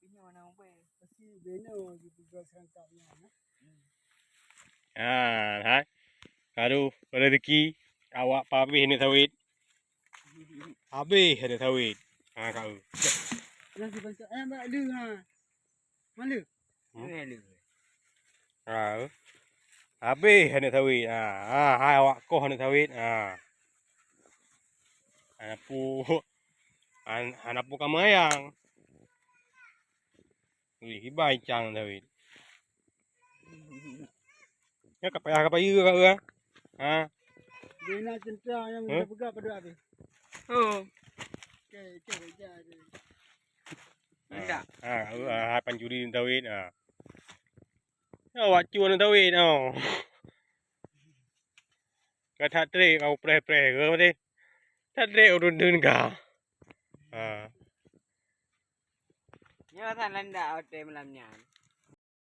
Pinyo na ube. Pasti beno juga serangkapnya. Hai. Kadu rezeki awak habis ni sawit. Habis ada sawit. Kau. Nanti bangsa mbak lu ha. Mana? Ni lu. Habis ada sawit. Hai awak koh ada sawit. Anapu kamayang. Wih, baicang sawit. Ya kapaya kapaya kau. Bena centra yang dah pegang pada habis. Oh. Okey, jadi. Enggak. Pancuri sawit. Awak cuan sawit oh. Kata tre kau pre-pre ke apa ni? Tak tre urun dun kau. Nyo tan landa ote malamnya.